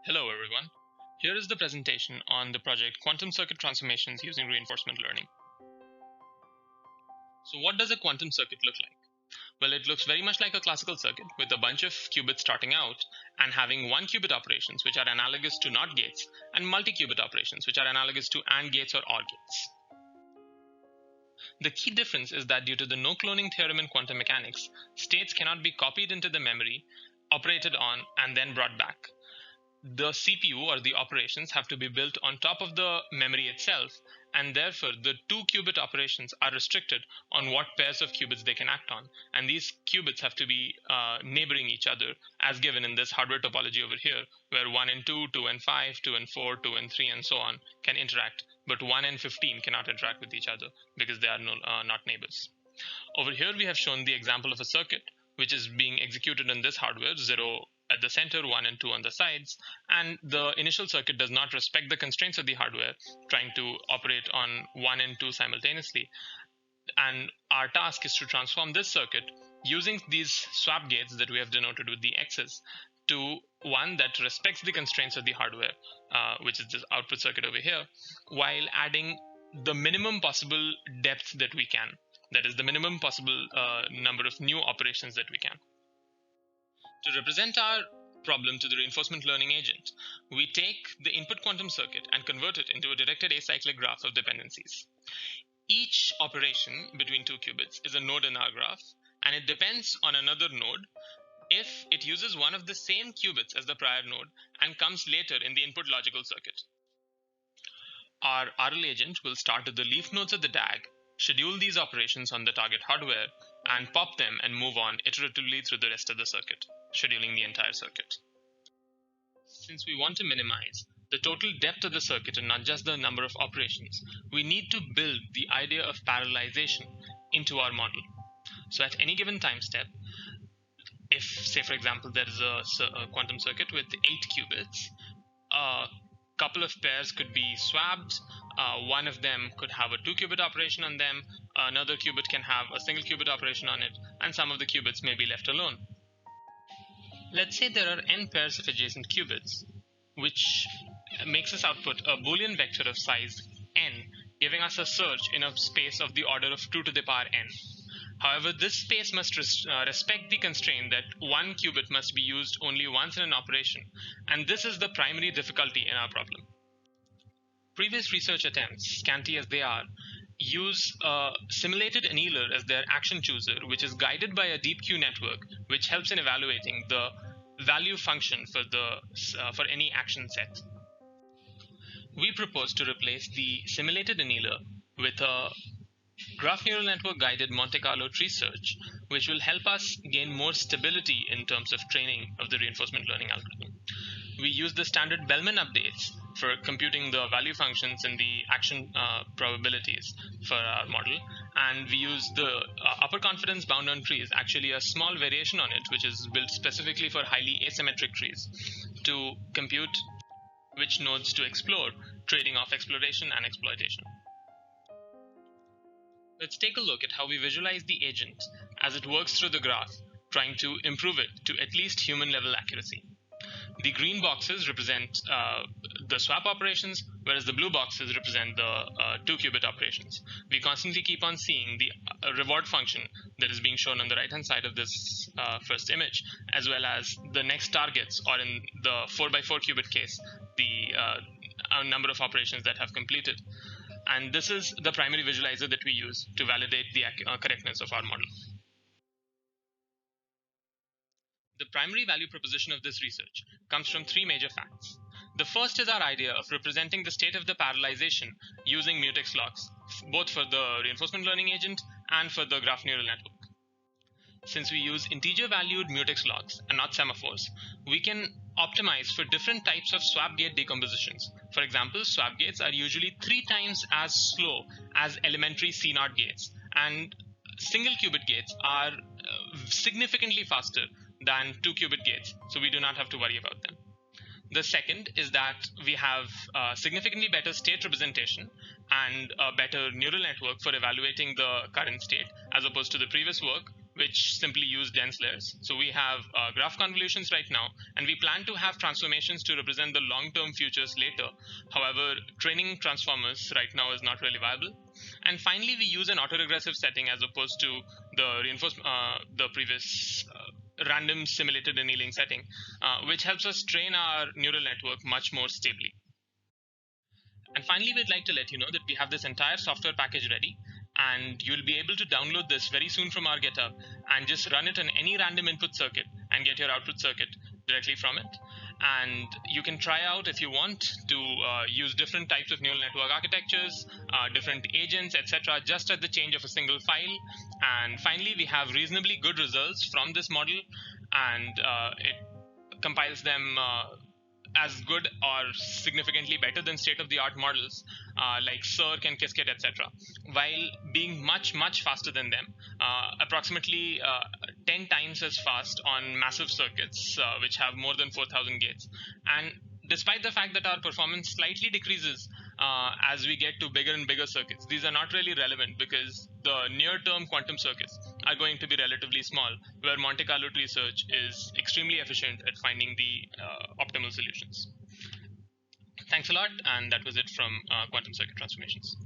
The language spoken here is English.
Hello everyone. Here is the presentation on the project Quantum Circuit Transformations using Reinforcement Learning. So what does a quantum circuit look like? Well, it looks very much like a classical circuit with a bunch of qubits starting out and having one qubit operations which are analogous to NOT gates and multi-qubit operations which are analogous to AND gates or OR gates. The key difference is that due to the no-cloning theorem in quantum mechanics, states cannot be copied into the memory, operated on, and then brought back. The CPU or the operations have to be built on top of the memory itself, and therefore the two qubit operations are restricted on what pairs of qubits they can act on, and these qubits have to be neighboring each other as given in this hardware topology over here, where 1 and 2, 2 and 5, 2 and 4, 2 and 3 and so on can interact, but 1 and 15 cannot interact with each other because they are not neighbors. Over here we have shown the example of a circuit which is being executed in this hardware, 0 at the center, 1 and 2 on the sides, and the initial circuit does not respect the constraints of the hardware, trying to operate on 1 and 2 simultaneously. And our task is to transform this circuit using these swap gates that we have denoted with the X's to one that respects the constraints of the hardware, which is this output circuit over here, while adding the minimum possible depth that we can. That is the minimum possible number of new operations that we can. To represent our problem to the reinforcement learning agent, we take the input quantum circuit and convert it into a directed acyclic graph of dependencies. Each operation between two qubits is a node in our graph, and it depends on another node if it uses one of the same qubits as the prior node and comes later in the input logical circuit. Our RL agent will start at the leaf nodes of the DAG, schedule these operations on the target hardware, and pop them and move on iteratively through the rest of the circuit, scheduling the entire circuit. Since we want to minimize the total depth of the circuit and not just the number of operations, we need to build the idea of parallelization into our model. So at any given time step, if, say for example, there is a quantum circuit with 8 qubits, a couple of pairs could be swapped. One of them could have a 2-qubit operation on them, another qubit can have a single qubit operation on it, and some of the qubits may be left alone. Let's say there are n pairs of adjacent qubits, which makes us output a Boolean vector of size n, giving us a search in a space of the order of 2 to the power n. However, this space must respect the constraint that one qubit must be used only once in an operation, and this is the primary difficulty in our problem. Previous research attempts, scanty as they are, use a simulated annealer as their action chooser, which is guided by a deep Q network, which helps in evaluating the value function for any action set. We propose to replace the simulated annealer with a graph neural network guided Monte Carlo tree search, which will help us gain more stability in terms of training of the reinforcement learning algorithm. We use the standard Bellman updates for computing the value functions and the action probabilities for our model, and we use the upper confidence bound on trees, actually a small variation on it, which is built specifically for highly asymmetric trees, to compute which nodes to explore, trading off exploration and exploitation. Let's take a look at how we visualize the agent as it works through the graph, trying to improve it to at least human level accuracy. The green boxes represent the swap operations, whereas the blue boxes represent the 2-qubit operations. We constantly keep on seeing the reward function that is being shown on the right-hand side of this first image, as well as the next targets, or in the 4x4 qubit case, the number of operations that have completed. And this is the primary visualizer that we use to validate the correctness of our model. The primary value proposition of this research comes from 3 major facts. The first is our idea of representing the state of the parallelization using mutex locks, both for the reinforcement learning agent and for the graph neural network. Since we use integer-valued mutex locks and not semaphores, we can optimize for different types of swap gate decompositions. For example, swap gates are usually 3 times as slow as elementary C0 gates, and single qubit gates are significantly faster than 2-qubit gates, so we do not have to worry about them. The second is that we have significantly better state representation and a better neural network for evaluating the current state, as opposed to the previous work, which simply use dense layers. So we have graph convolutions right now, and we plan to have transformations to represent the long-term futures later. However, training transformers right now is not really viable. And finally, we use an autoregressive setting as opposed to the previous random simulated annealing setting, which helps us train our neural network much more stably. And finally, we'd like to let you know that we have this entire software package ready, and you'll be able to download this very soon from our GitHub and just run it on any random input circuit and get your output circuit directly from it. And you can try out, if you want, to use different types of neural network architectures, different agents, etc., just at the change of a single file. And finally, we have reasonably good results from this model, and it compiles them as good or significantly better than state-of-the-art models like Cirque and Qiskit, etc., while being much, much faster than them, approximately 10 times as fast on massive circuits, which have more than 4,000 gates. And despite the fact that our performance slightly decreases as we get to bigger and bigger circuits, these are not really relevant because the near-term quantum circuits are going to be relatively small, where Monte Carlo tree search is extremely efficient at finding the optimal solutions. Thanks a lot, and that was it from quantum circuit transformations.